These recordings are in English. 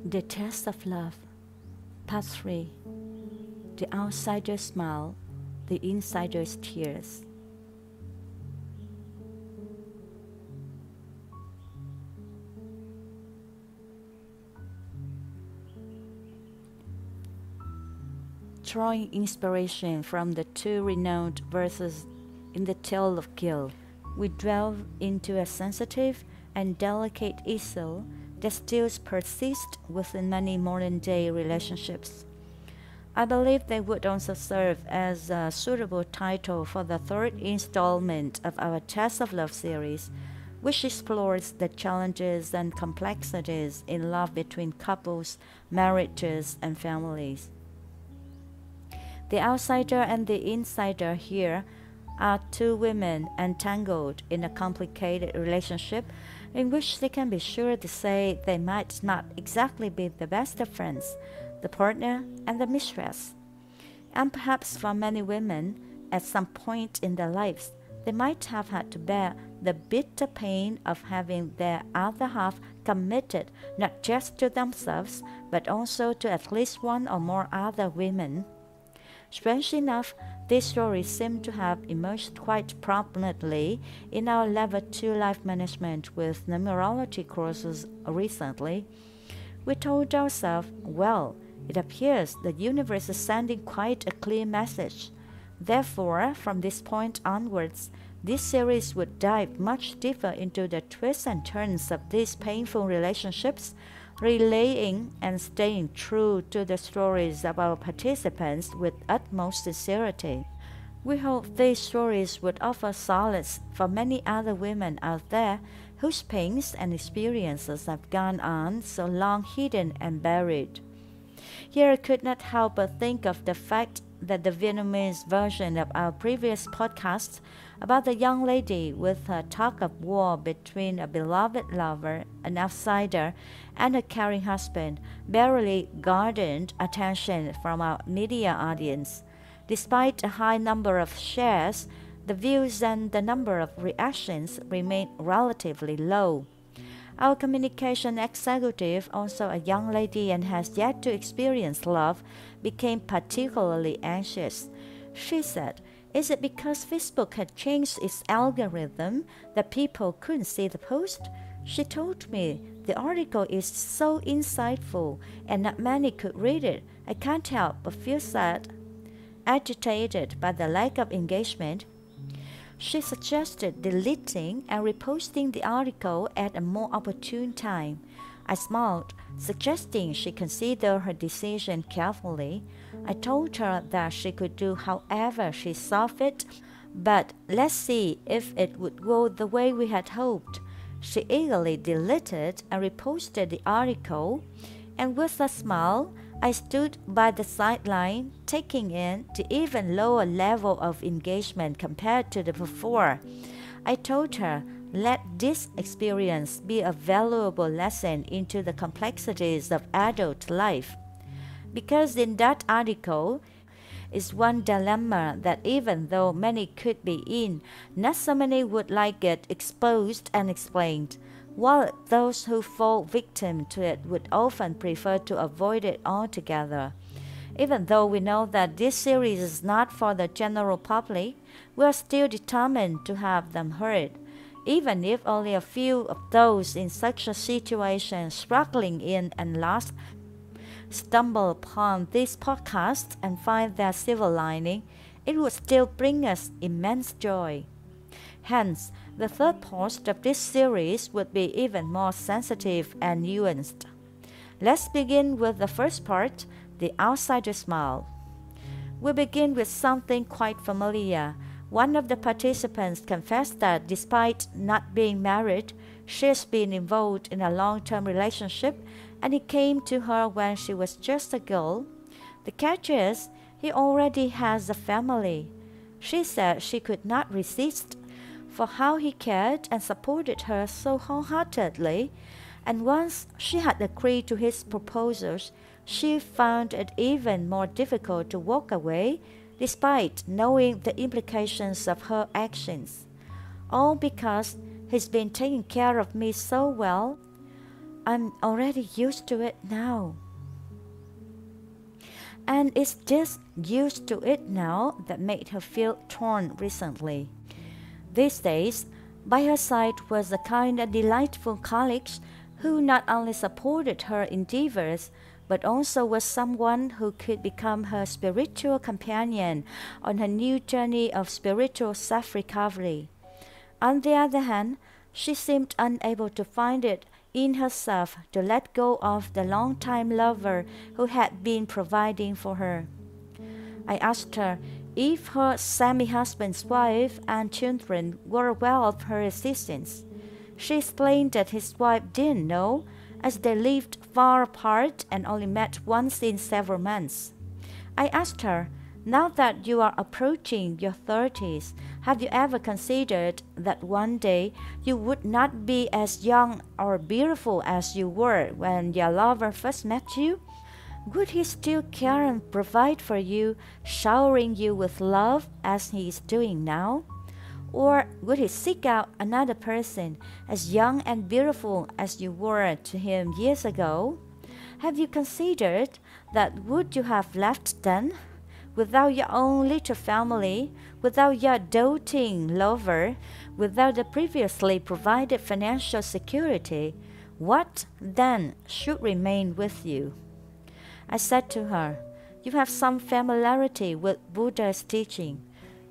The Test of Love, Part 3. The outsider's smile, the insider's tears. Drawing inspiration from the two renowned verses in the Tale of Kieu, we delve into a sensitive and delicate issue that still persists within many modern-day relationships. I believe they would also serve as a suitable title for the third installment of our Tale of Love series, which explores the challenges and complexities in love between couples, marriages, and families. The outsider and the insider here are two women entangled in a complicated relationship in which they can be sure to say they might not exactly be the best of friends, the partner and the mistress. And perhaps for many women, at some point in their lives, they might have had to bear the bitter pain of having their other half committed not just to themselves, but also to at least one or more other women. Strangely enough, these stories seem to have emerged quite prominently in our Level 2 Life Management with Numerology courses recently. We told ourselves, well, it appears the universe is sending quite a clear message. Therefore, from this point onwards, this series would dive much deeper into the twists and turns of these painful relationships, relaying and staying true to the stories of our participants with utmost sincerity. We hope these stories would offer solace for many other women out there whose pains and experiences have gone on so long hidden and buried. Here I could not help but think of the fact that the Vietnamese version of our previous podcast about the young lady with her tug of war between a beloved lover, an outsider, and a caring husband barely garnered attention from our media audience. Despite a high number of shares, the views and the number of reactions remained relatively low. Our communication executive, also a young lady and has yet to experience love, became particularly anxious. She said, "Is it because Facebook had changed its algorithm that people couldn't see the post?" She told me, "The article is so insightful and not many could read it. I can't help but feel sad." Agitated by the lack of engagement, she suggested deleting and reposting the article at a more opportune time. I smiled, suggesting she consider her decision carefully. I told her that she could do however she saw fit, but let's see if it would go the way we had hoped. She eagerly deleted and reposted the article, and with a smile, I stood by the sideline, taking in the even lower level of engagement compared to the before. I told her, let this experience be a valuable lesson into the complexities of adult life. Because in that article is one dilemma that even though many could be in, not so many would like it exposed and explained, while those who fall victim to it would often prefer to avoid it altogether. Even though we know that this series is not for the general public, we are still determined to have them heard, even if only a few of those in such a situation struggling in and lost stumble upon this podcast and find their silver lining. It would still bring us immense joy. Hence, the third part of this series would be even more sensitive and nuanced. Let's begin with the first part, the outsider smile. We begin with something quite familiar. One of the participants confessed that despite not being married, she has been involved in a long-term relationship, and it came to her when she was just a girl. The catch is, he already has a family. She said she could not resist for how he cared and supported her so wholeheartedly, and once she had agreed to his proposals, she found it even more difficult to walk away, despite knowing the implications of her actions. All because he's been taking care of me so well. I'm already used to it now. And it's this used to it now that made her feel torn recently. These days, by her side was a kind and delightful colleague who not only supported her endeavors, but also was someone who could become her spiritual companion on her new journey of spiritual self-recovery. On the other hand, she seemed unable to find it in herself to let go of the long-time lover who had been providing for her. I asked her if her semi-husband's wife and children were aware of her existence. She explained that his wife didn't know, as they lived far apart and only met once in several months. I asked her, now that you are approaching your 30s, have you ever considered that one day you would not be as young or beautiful as you were when your lover first met you? Would he still care and provide for you, showering you with love as he is doing now? Or would he seek out another person as young and beautiful as you were to him years ago? Have you considered that would you have left then? Without your own little family, without your doting lover, without the previously provided financial security, what then should remain with you? I said to her, you have some familiarity with Buddha's teaching.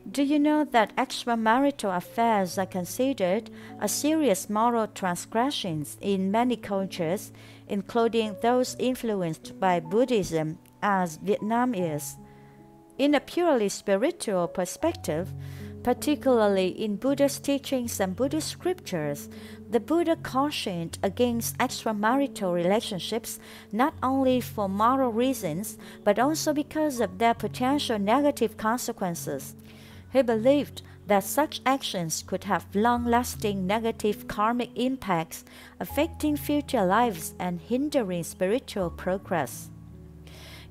Do you know that extramarital affairs are considered a serious moral transgressions in many cultures, including those influenced by Buddhism, as Vietnam is? In a purely spiritual perspective, particularly in Buddha's teachings and Buddhist scriptures, the Buddha cautioned against extramarital relationships not only for moral reasons, but also because of their potential negative consequences. He believed that such actions could have long-lasting negative karmic impacts, affecting future lives and hindering spiritual progress.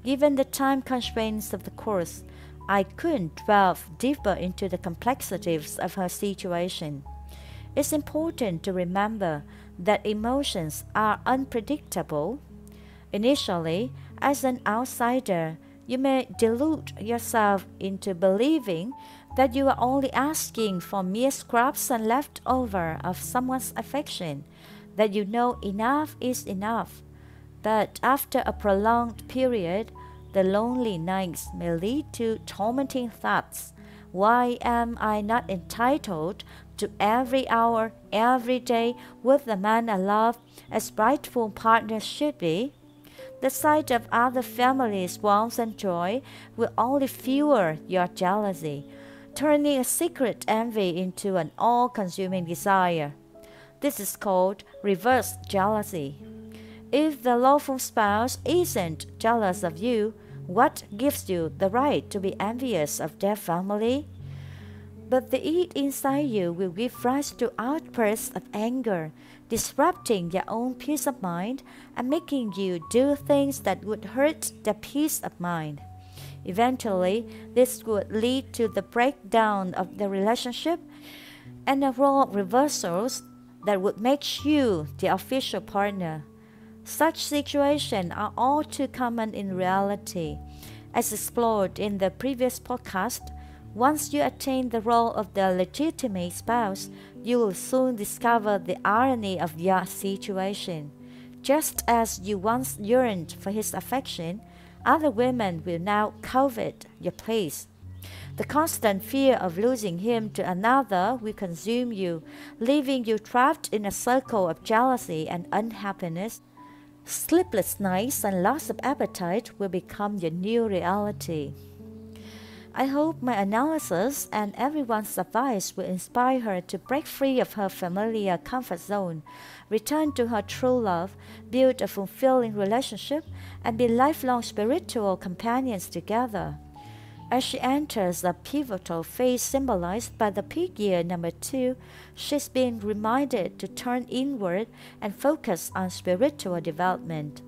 Given the time constraints of the course, I couldn't delve deeper into the complexities of her situation. It's important to remember that emotions are unpredictable. Initially, as an outsider, you may delude yourself into believing that you are only asking for mere scraps and leftover of someone's affection, that you know enough is enough. But after a prolonged period, the lonely nights may lead to tormenting thoughts. Why am I not entitled to every hour, every day with the man I love, as rightful partners should be? The sight of other families' warmth and joy will only fuel your jealousy, turning a secret envy into an all-consuming desire. This is called reverse jealousy. If the lawful spouse isn't jealous of you, what gives you the right to be envious of their family? But the id inside you will give rise to outbursts of anger, disrupting your own peace of mind and making you do things that would hurt their peace of mind. Eventually, this would lead to the breakdown of the relationship and the role reversals that would make you the official partner. Such situations are all too common in reality. As explored in the previous podcast, once you attain the role of the legitimate spouse, you will soon discover the irony of your situation. Just as you once yearned for his affection, other women will now covet your place. The constant fear of losing him to another will consume you, leaving you trapped in a circle of jealousy and unhappiness. Sleepless nights and loss of appetite will become your new reality. I hope my analysis and everyone's advice will inspire her to break free of her familiar comfort zone, return to her true love, build a fulfilling relationship, and be lifelong spiritual companions together. As she enters a pivotal phase symbolized by the peak year number 2, she's been reminded to turn inward and focus on spiritual development.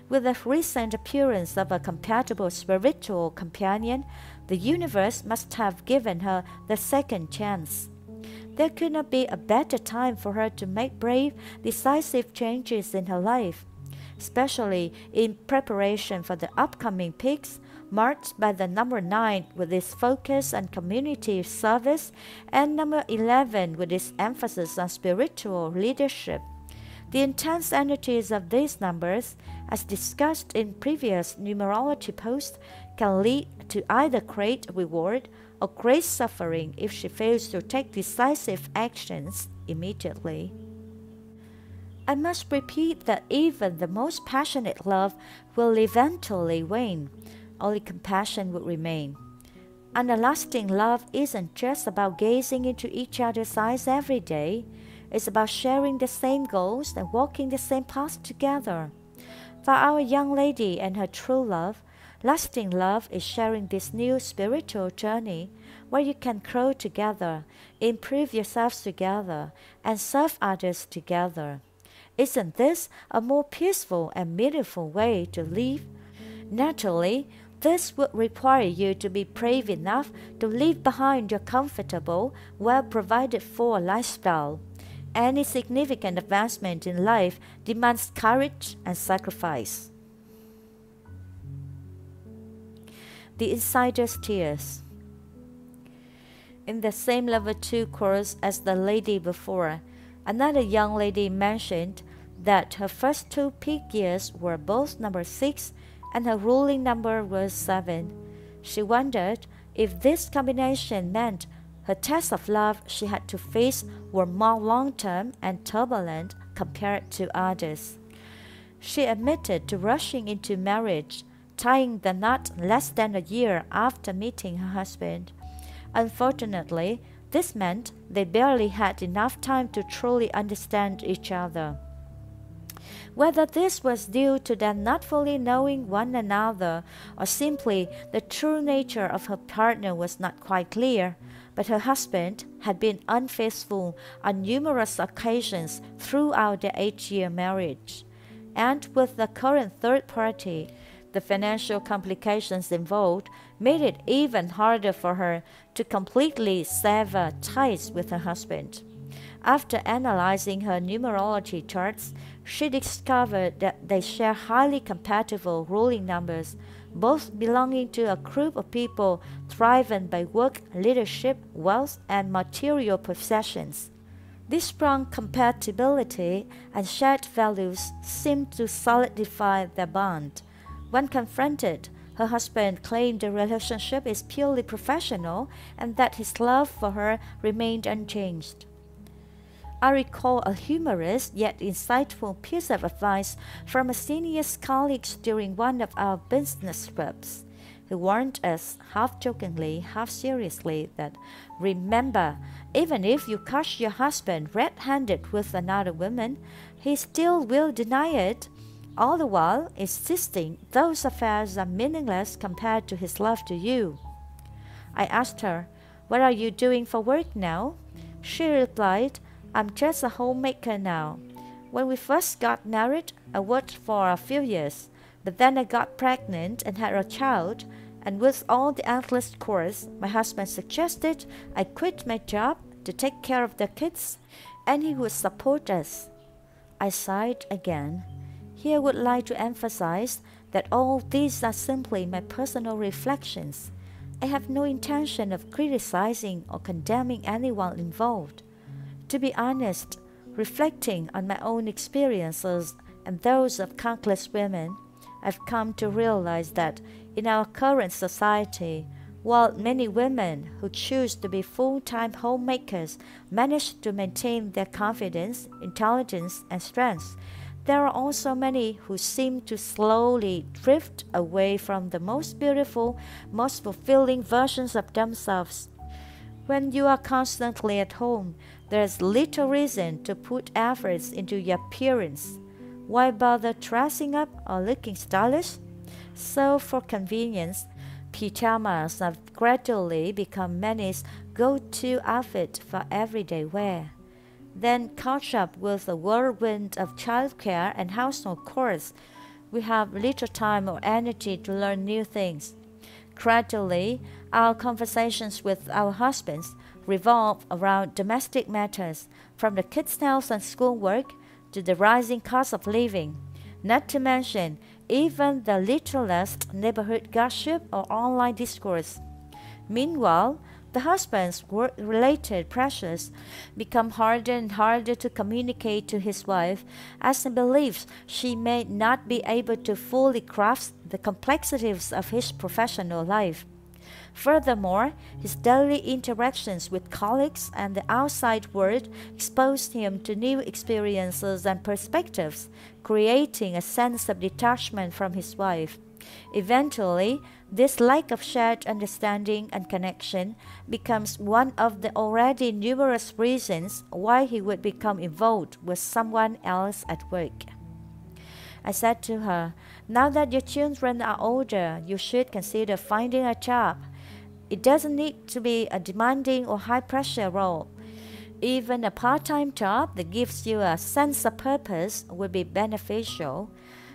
With the recent appearance of a compatible spiritual companion, the universe must have given her the second chance. There could not be a better time for her to make brave, decisive changes in her life, especially in preparation for the upcoming peaks, marked by the number 9 with its focus on community service and number 11 with its emphasis on spiritual leadership. The intense energies of these numbers, as discussed in previous numerology posts, can lead to either great reward or great suffering if she fails to take decisive actions immediately. I must repeat that even the most passionate love will eventually wane. Only compassion would remain. And a lasting love isn't just about gazing into each other's eyes every day. It's about sharing the same goals and walking the same path together. For our young lady and her true love, lasting love is sharing this new spiritual journey where you can grow together, improve yourselves together, and serve others together. Isn't this a more peaceful and meaningful way to live? Naturally, this would require you to be brave enough to leave behind your comfortable, well-provided-for lifestyle. Any significant advancement in life demands courage and sacrifice. The Insider's Tears. In the same level 2 course as the lady before, another young lady mentioned that her first 2 peak years were both number 6 and her ruling number was 7. She wondered if this combination meant her tests of love she had to face were more long-term and turbulent compared to others. She admitted to rushing into marriage, tying the knot less than a year after meeting her husband. Unfortunately, this meant they barely had enough time to truly understand each other. Whether this was due to them not fully knowing one another or simply the true nature of her partner was not quite clear, but her husband had been unfaithful on numerous occasions throughout their 8-year marriage. And with the current third party, the financial complications involved made it even harder for her to completely sever ties with her husband. After analyzing her numerology charts, she discovered that they share highly compatible ruling numbers, both belonging to a group of people driven by work, leadership, wealth, and material possessions. This strong compatibility and shared values seemed to solidify their bond. When confronted, her husband claimed the relationship is purely professional and that his love for her remained unchanged. I recall a humorous yet insightful piece of advice from a senior colleague during one of our business trips. He warned us, half jokingly, half seriously, that remember, even if you catch your husband red-handed with another woman, he still will deny it, all the while insisting those affairs are meaningless compared to his love to you. I asked her, "What are you doing for work now?" She replied, "I'm just a homemaker now. When we first got married, I worked for a few years, but then I got pregnant and had a child, and with all the endless chores, my husband suggested I quit my job to take care of the kids, and he would support us." I sighed again. Here I would like to emphasize that all these are simply my personal reflections. I have no intention of criticizing or condemning anyone involved. To be honest, reflecting on my own experiences and those of countless women, I've come to realize that in our current society, while many women who choose to be full-time homemakers manage to maintain their confidence, intelligence, and strength, there are also many who seem to slowly drift away from the most beautiful, most fulfilling versions of themselves. When you are constantly at home, there is little reason to put efforts into your appearance. Why bother dressing up or looking stylish? So, for convenience, pajamas have gradually become many's go-to outfit for everyday wear. Then, caught up with a whirlwind of childcare and household chores, we have little time or energy to learn new things. Gradually, our conversations with our husbands revolve around domestic matters, from the kids' health and schoolwork to the rising cost of living, not to mention even the littlest neighborhood gossip or online discourse. Meanwhile, the husband's work-related pressures become harder and harder to communicate to his wife, as he believes she may not be able to fully grasp the complexities of his professional life. Furthermore, his daily interactions with colleagues and the outside world exposed him to new experiences and perspectives, creating a sense of detachment from his wife. Eventually, this lack of shared understanding and connection becomes one of the already numerous reasons why he would become involved with someone else at work. I said to her, "Now that your children are older, you should consider finding a job. It doesn't need to be a demanding or high-pressure role. Even a part-time job that gives you a sense of purpose would be beneficial.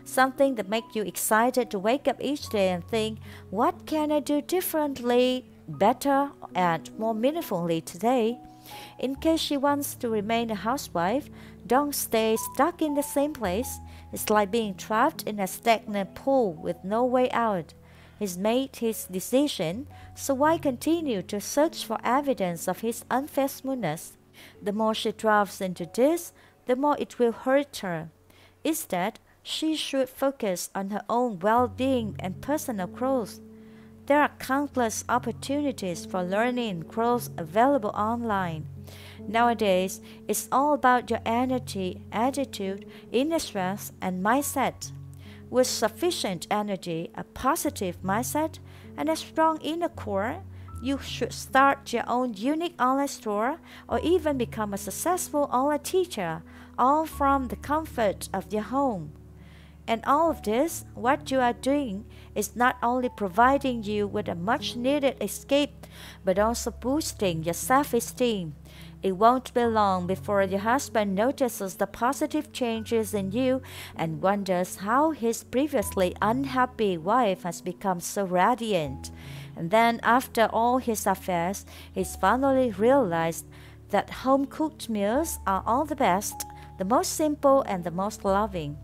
Something that makes you excited to wake up each day and think, what can I do differently, better, and more meaningfully today?" In case she wants to remain a housewife, don't stay stuck in the same place. It's like being trapped in a stagnant pool with no way out. He's made his decision, so why continue to search for evidence of his unfaithfulness? The more she delves into this, the more it will hurt her. Instead, she should focus on her own well-being and personal growth. There are countless opportunities for learning and growth available online. Nowadays, it's all about your energy, attitude, inner strength, and mindset. With sufficient energy, a positive mindset, and a strong inner core, you should start your own unique online store or even become a successful online teacher, all from the comfort of your home. And all of this, what you are doing, is not only providing you with a much-needed escape, but also boosting your self-esteem. It won't be long before your husband notices the positive changes in you and wonders how his previously unhappy wife has become so radiant. And then, after all his affairs, he's finally realized that home-cooked meals are all the best, the most simple and the most loving.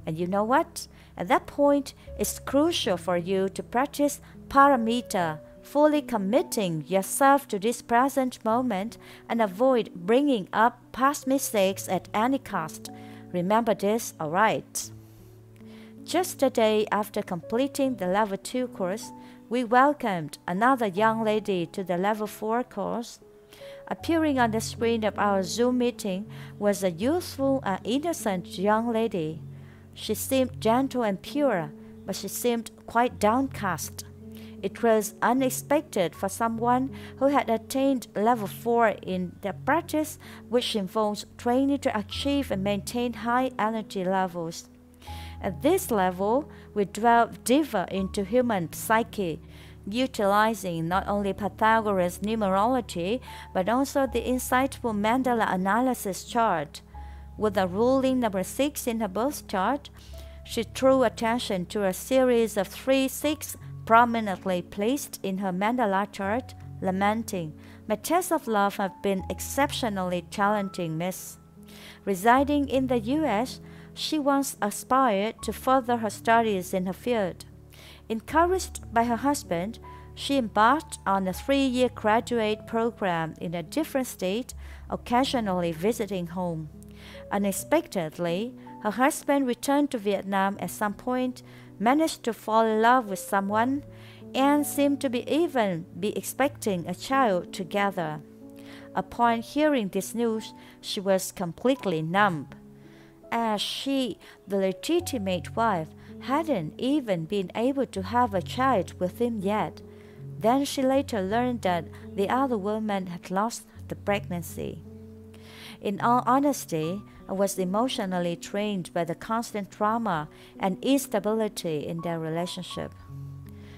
And you know what? At that point, it's crucial for you to practice paramita, fully committing yourself to this present moment and avoid bringing up past mistakes at any cost. Remember this, alright? Just a day after completing the Level 2 course, we welcomed another young lady to the Level 4 course. Appearing on the screen of our Zoom meeting was a youthful and innocent young lady. She seemed gentle and pure, but she seemed quite downcast. It was unexpected for someone who had attained Level 4 in their practice, which involves training to achieve and maintain high energy levels. At this level, we delve deeper into human psyche, utilizing not only Pythagoras numerology, but also the insightful Mandela analysis chart. With a ruling number 6 in her birth chart, she drew attention to a series of 3 6 prominently placed in her mandala chart, lamenting, "My tests of love have been exceptionally challenging, miss." Residing in the U.S., she once aspired to further her studies in her field. Encouraged by her husband, she embarked on a 3-year graduate program in a different state, occasionally visiting home. Unexpectedly, her husband returned to Vietnam at some point, managed to fall in love with someone, and seemed to be expecting a child together. Upon hearing this news, she was completely numb, as she, the legitimate wife, hadn't even been able to have a child with him yet. Then she later learned that the other woman had lost the pregnancy. In all honesty, I was emotionally drained by the constant drama and instability in their relationship.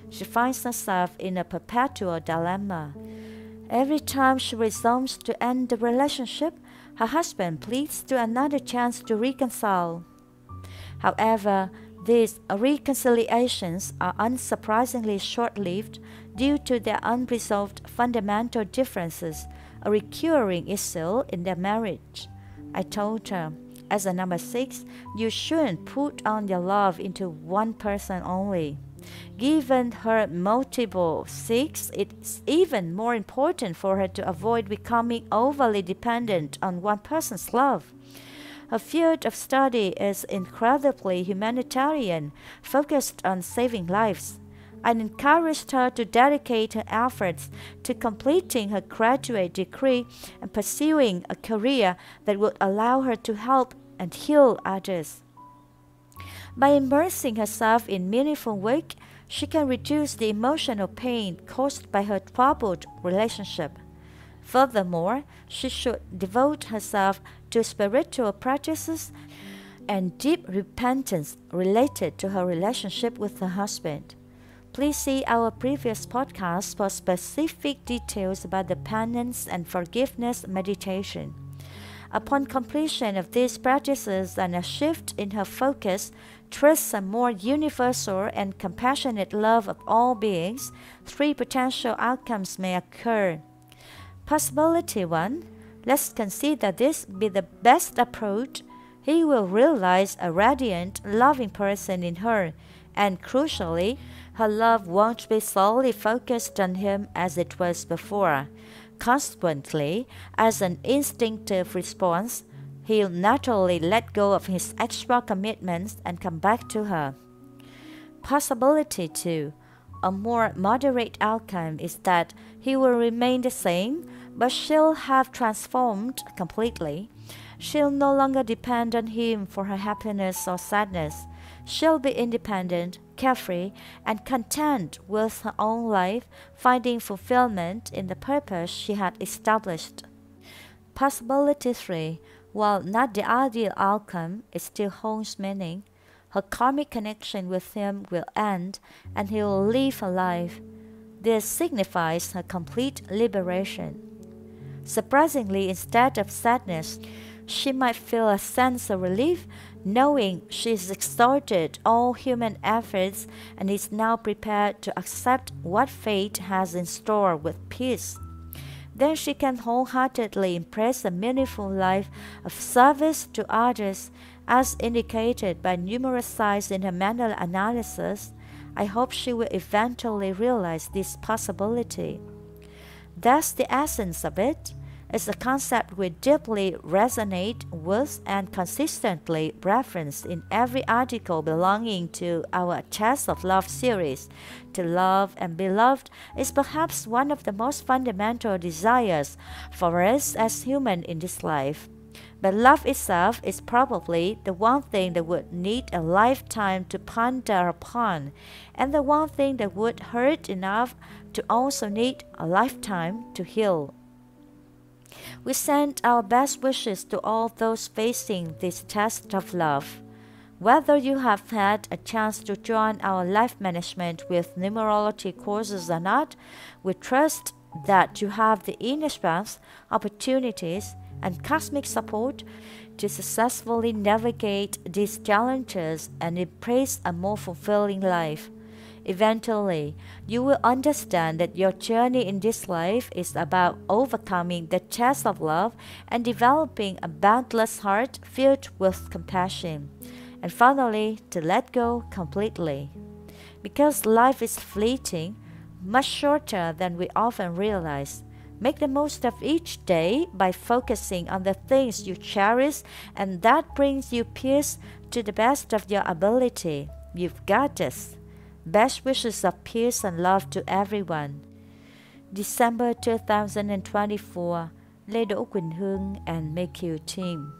She finds herself in a perpetual dilemma. Every time she resolves to end the relationship, her husband pleads to another chance to reconcile. However, these reconciliations are unsurprisingly short-lived due to their unresolved fundamental differences a recurring issue in their marriage. I told her, as a number 6, you shouldn't put on your love into one person only. Given her multiple 6, it's even more important for her to avoid becoming overly dependent on one person's love. Her field of study is incredibly humanitarian, focused on saving lives. I encouraged her to dedicate her efforts to completing her graduate degree and pursuing a career that would allow her to help and heal others. By immersing herself in meaningful work, she can reduce the emotional pain caused by her troubled relationship. Furthermore, she should devote herself to spiritual practices and deep repentance related to her relationship with her husband. Please see our previous podcast for specific details about the penance and forgiveness meditation. Upon completion of these practices and a shift in her focus towards a more universal and compassionate love of all beings, 3 potential outcomes may occur. Possibility 1. Let's consider this be the best approach. He will realize a radiant, loving person in her, and crucially, her love won't be solely focused on him as it was before. Consequently, as an instinctive response, he'll naturally let go of his extra commitments and come back to her. Possibility 2. A more moderate outcome is that he will remain the same, but she'll have transformed completely. She'll no longer depend on him for her happiness or sadness. She'll be independent, carefree, and content with her own life, finding fulfillment in the purpose she had established. Possibility 3. While not the ideal outcome, it still holds meaning. Her karmic connection with him will end, and he will live her life. This signifies her complete liberation. Surprisingly, instead of sadness, she might feel a sense of relief, knowing she's exhausted all human efforts and is now prepared to accept what fate has in store with peace. Then she can wholeheartedly embrace a meaningful life of service to others, as indicated by numerous signs in her mental analysis. I hope she will eventually realize this possibility. That's the essence of it. It's a concept we deeply resonate with and consistently reference in every article belonging to our Tale of Love series. To love and be loved is perhaps one of the most fundamental desires for us as humans in this life. But love itself is probably the one thing that would need a lifetime to ponder upon, and the one thing that would hurt enough to also need a lifetime to heal. We send our best wishes to all those facing this test of love. Whether you have had a chance to join our life management with numerology courses or not, we trust that you have the inner strength, opportunities, and cosmic support to successfully navigate these challenges and embrace a more fulfilling life. Eventually, you will understand that your journey in this life is about overcoming the test of love and developing a boundless heart filled with compassion. And finally, to let go completely. Because life is fleeting, much shorter than we often realize. Make the most of each day by focusing on the things you cherish, and that brings you peace to the best of your ability. You've got this. Best wishes of peace and love to everyone. December 2024, Lê Đỗ Quỳnh Hương and Make You Team.